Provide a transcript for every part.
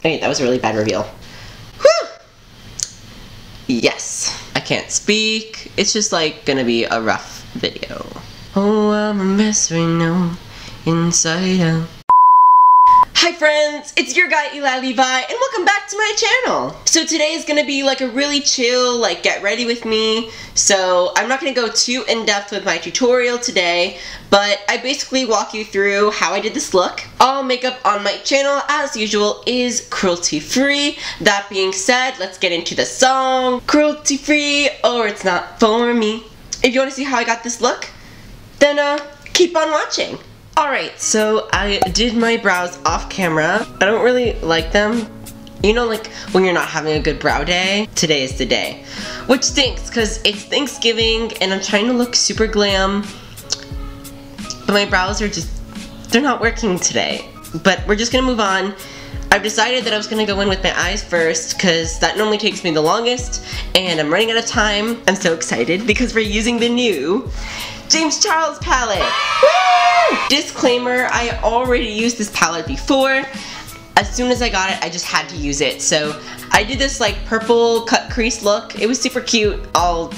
Okay, that was a really bad reveal. Whew! Yes. I can't speak. It's just like gonna be a rough video. Oh, I'm a mess right now, inside out. Hi friends, it's your guy Eli Levi, and welcome back to my channel. So today is gonna be like a really chill, like get ready with me. So I'm not gonna go too in-depth with my tutorial today, but I basically walk you through how I did this look. All makeup on my channel, as usual, is cruelty-free. That being said, let's get into the song. Cruelty-free, or it's not for me. If you wanna see how I got this look, then keep on watching. Alright, so I did my brows off camera. I don't really like them. You know, like when you're not having a good brow day? Today is the day. Which stinks, because it's Thanksgiving and I'm trying to look super glam. But my brows are just, they're not working today. But we're just gonna move on. I've decided that I was gonna go in with my eyes first, because that normally takes me the longest. And I'm running out of time. I'm so excited because we're using the new James Charles palette. Woo! Disclaimer, I already used this palette before. As soon as I got it, I just had to use it. So I did this like purple cut crease look. It was super cute. I'll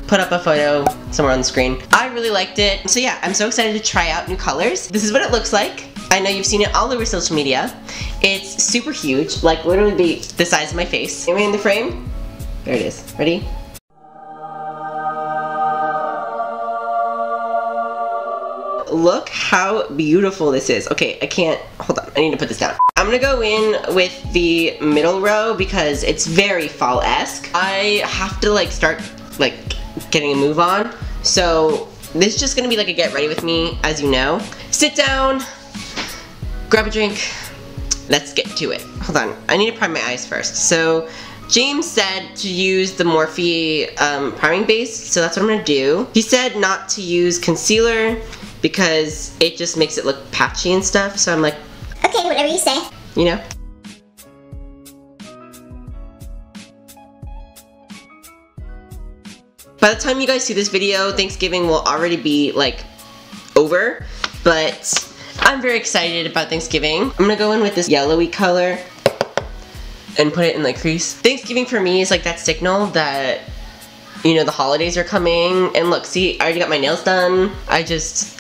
put up a photo somewhere on the screen. I really liked it. So yeah, I'm so excited to try out new colors. This is what it looks like. I know you've seen it all over social media. It's super huge, like literally the size of my face. Am I in the frame? There it is. Ready? Look how beautiful this is. Okay, I can't, hold on, I need to put this down. I'm gonna go in with the middle row because it's very fall-esque. I have to like start like getting a move on. So this is just gonna be like a get ready with me, as you know. Sit down, grab a drink, let's get to it. Hold on, I need to prime my eyes first. So James said to use the Morphe priming base, so that's what I'm gonna do. He said not to use concealer because it just makes it look patchy and stuff, so I'm like, okay, whatever you say. You know? By the time you guys see this video, Thanksgiving will already be like over, but I'm very excited about Thanksgiving. I'm gonna go in with this yellowy color and put it in the crease. Thanksgiving for me is like that signal that, you know, the holidays are coming. And look, see, I already got my nails done.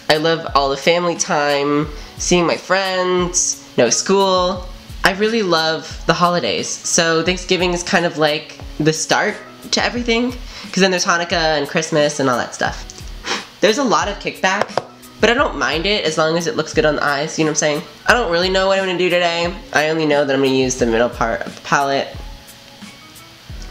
I love all the family time, seeing my friends, no school. I really love the holidays. So Thanksgiving is kind of like the start to everything, because then there's Hanukkah and Christmas and all that stuff. There's a lot of kickback, but I don't mind it as long as it looks good on the eyes, you know what I'm saying? I don't really know what I'm gonna do today. I only know that I'm gonna use the middle part of the palette.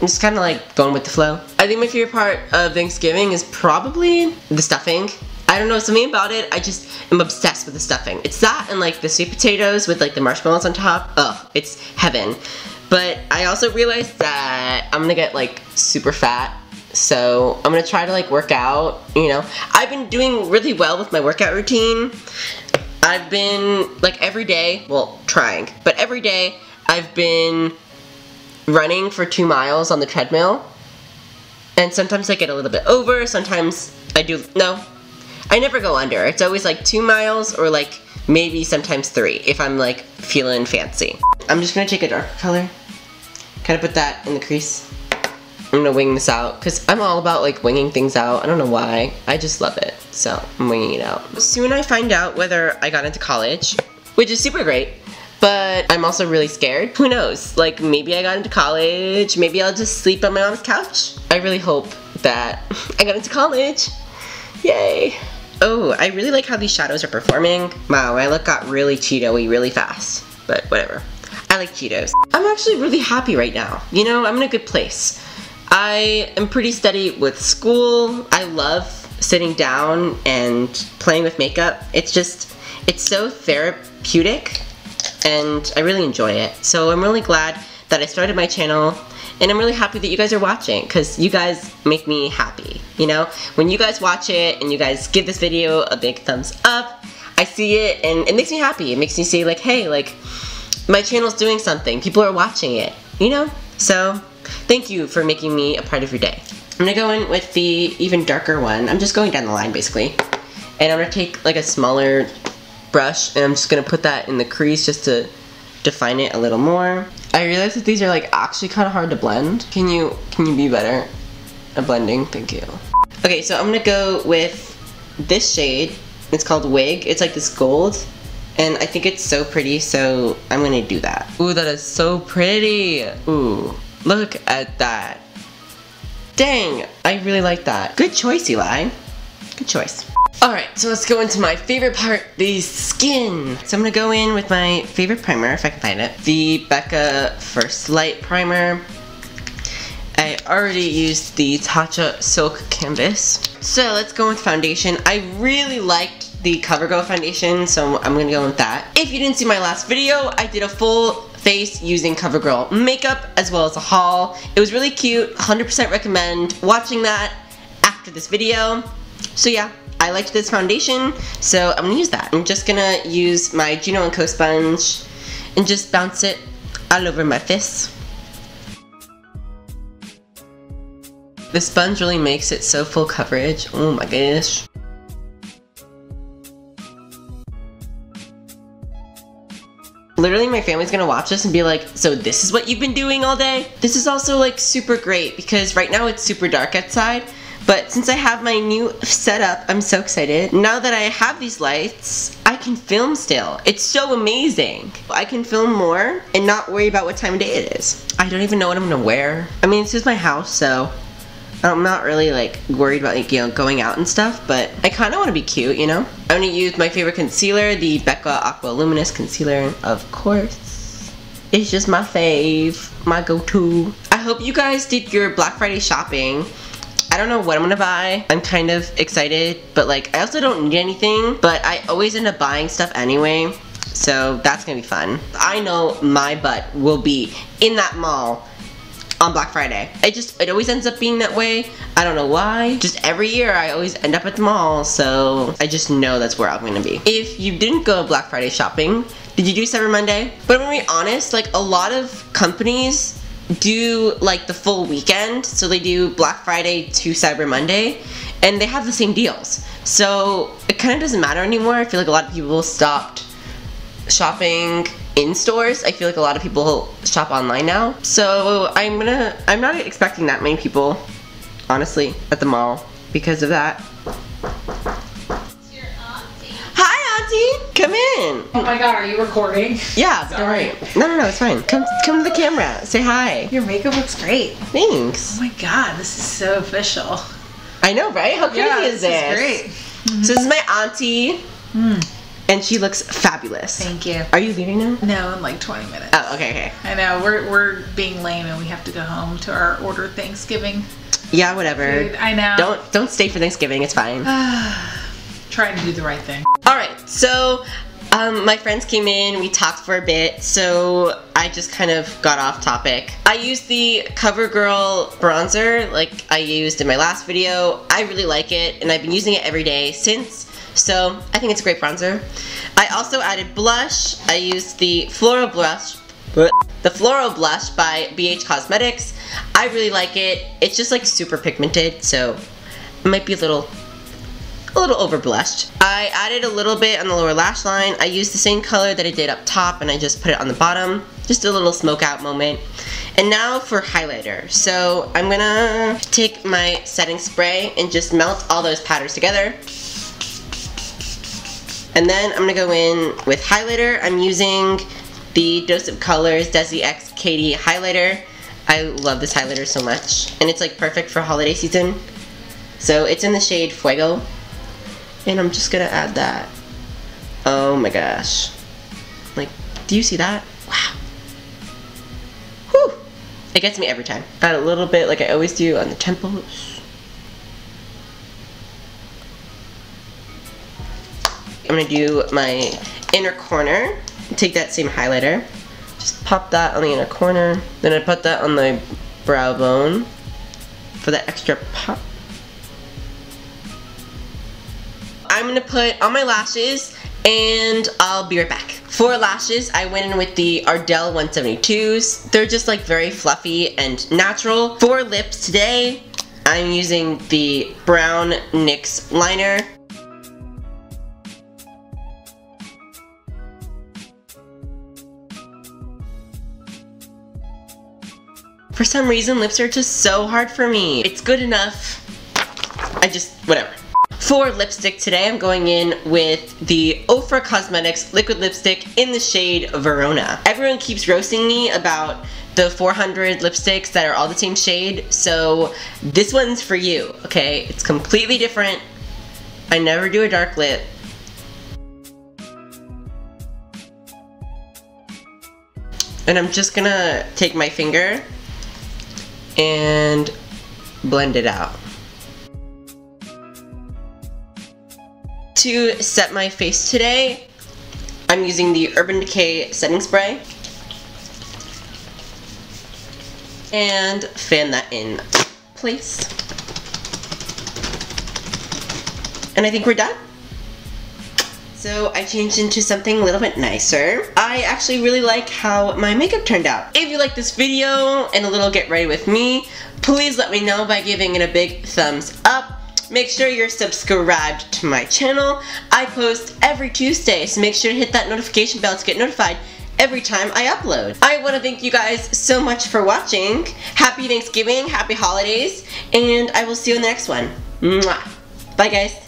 I'm just kind of like going with the flow. I think my favorite part of Thanksgiving is probably the stuffing. I don't know, something about it, I just am obsessed with the stuffing. It's that and like the sweet potatoes with like the marshmallows on top. Ugh, it's heaven. But I also realized that I'm gonna get like super fat. So I'm gonna try to like work out, you know. I've been doing really well with my workout routine. I've been like every day, well, trying, but every day I've been running for 2 miles on the treadmill. And sometimes I get a little bit over, sometimes I do, no, I never go under. It's always like 2 miles or like maybe sometimes 3 if I'm like feeling fancy. I'm just gonna take a darker color, kind of put that in the crease. I'm gonna wing this out because I'm all about like winging things out. I don't know why, I just love it, so I'm winging it out. Soon I find out whether I got into college, which is super great, but I'm also really scared. Who knows, like maybe I got into college, maybe I'll just sleep on my mom's couch. I really hope that I got into college, yay. Oh, I really like how these shadows are performing. Wow, my look got really Cheeto-y really fast, but whatever. I like Cheetos. I'm actually really happy right now. You know, I'm in a good place. I am pretty steady with school. I love sitting down and playing with makeup. It's so therapeutic and I really enjoy it. So I'm really glad that I started my channel, and I'm really happy that you guys are watching because you guys make me happy, you know? When you guys watch it and you guys give this video a big thumbs up, I see it and it makes me happy. It makes me see like, hey, like my channel's doing something. People are watching it, you know? So thank you for making me a part of your day. I'm gonna go in with the even darker one. I'm just going down the line basically. And I'm gonna take like a smaller brush and I'm just gonna put that in the crease just to define it a little more. I realize that these are like actually kind of hard to blend. Can you be better at blending? Thank you. Okay, so I'm gonna go with this shade. It's called Wig. It's like this gold, and I think it's so pretty, so I'm gonna do that. Ooh, that is so pretty. Ooh, look at that. Dang, I really like that. Good choice, Eli. Good choice. Alright, so let's go into my favorite part, the skin. So I'm gonna go in with my favorite primer, if I can find it. The Becca First Light Primer. I already used the Tatcha Silk Canvas. So let's go with foundation. I really liked the COVERGIRL foundation, so I'm gonna go with that. If you didn't see my last video, I did a full face using COVERGIRL makeup as well as a haul. It was really cute, 100% recommend watching that after this video. So yeah, I liked this foundation, so I'm gonna use that. I'm just gonna use my Juno & Co sponge and just bounce it all over my face. The sponge really makes it so full coverage. Oh my gosh. Literally, my family's gonna watch this and be like, so this is what you've been doing all day? This is also like super great because right now it's super dark outside, but since I have my new setup, I'm so excited. Now that I have these lights, I can film still. It's so amazing. I can film more and not worry about what time of day it is. I don't even know what I'm gonna wear. I mean, this is my house, so I'm not really like worried about like, you know, going out and stuff, but I kind of want to be cute, you know? I'm going to use my favorite concealer, the Becca Aqua Luminous Concealer, of course. It's just my fave, my go-to. I hope you guys did your Black Friday shopping. I don't know what I'm going to buy. I'm kind of excited, but like I also don't need anything, but I always end up buying stuff anyway, so that's going to be fun. I know my butt will be in that mall on Black Friday. It always ends up being that way. I don't know why. Just every year I always end up at the mall, so I just know that's where I'm gonna be. If you didn't go Black Friday shopping, did you do Cyber Monday? But I'm gonna be honest, like a lot of companies do like the full weekend, so they do Black Friday to Cyber Monday, and they have the same deals. So it kind of doesn't matter anymore. I feel like a lot of people stopped shopping in stores. I feel like a lot of people shop online now. So I'm not expecting that many people, honestly, at the mall because of that. It's your auntie. Hi, Auntie! Come in! Oh my god, are you recording? Yeah, don't worry. No, it's fine. Come to the camera. Say hi. Your makeup looks great. Thanks. Oh my god, this is so official. I know, right? How crazy is this? This is great. Mm-hmm. So this is my auntie. And she looks fabulous. Thank you. Are you leaving now? No, in like 20 minutes. Oh, okay. I know, we're being lame and we have to go home to our ordered Thanksgiving. Yeah, whatever. Food. I know. Don't stay for Thanksgiving, it's fine. Trying to do the right thing. Alright, so my friends came in, we talked for a bit, so I just kind of got off topic. I used the COVERGIRL bronzer like I used in my last video. I really like it, and I've been using it every day since. So I think it's a great bronzer. I also added blush. I used the Floral Blush by BH Cosmetics. I really like it. It's just like super pigmented, so it might be a little over blushed. I added a little bit on the lower lash line. I used the same color that I did up top and I just put it on the bottom. Just a little smoke out moment. And now for highlighter. So I'm gonna take my setting spray and just melt all those powders together. And then I'm gonna go in with highlighter. I'm using the Dose of Colors Desi X Katie highlighter. I love this highlighter so much. And it's like perfect for holiday season. So it's in the shade Fuego. And I'm just gonna add that. Oh my gosh. Like, do you see that? Wow. Whew. It gets me every time. Add a little bit like I always do on the temples. I'm gonna do my inner corner. Take that same highlighter. Just pop that on the inner corner. Then I put that on the brow bone for that extra pop. I'm gonna put on my lashes and I'll be right back. For lashes, I went in with the Ardell 172s. They're just like very fluffy and natural. For lips today, I'm using the Brown NYX liner. For some reason, lips are just so hard for me. It's good enough. Whatever. For lipstick today, I'm going in with the Ofra Cosmetics liquid lipstick in the shade Verona. Everyone keeps roasting me about the 400 lipsticks that are all the same shade, so this one's for you, okay? It's completely different. I never do a dark lip. And I'm just gonna take my finger and blend it out. To set my face today, I'm using the Urban Decay setting spray. And fan that in place. And I think we're done. So I changed into something a little bit nicer. I actually really like how my makeup turned out. If you like this video and a little get ready with me, please let me know by giving it a big thumbs up. Make sure you're subscribed to my channel. I post every Tuesday, so make sure to hit that notification bell to get notified every time I upload. I want to thank you guys so much for watching. Happy Thanksgiving, happy holidays, and I will see you in the next one. Mwah. Bye guys.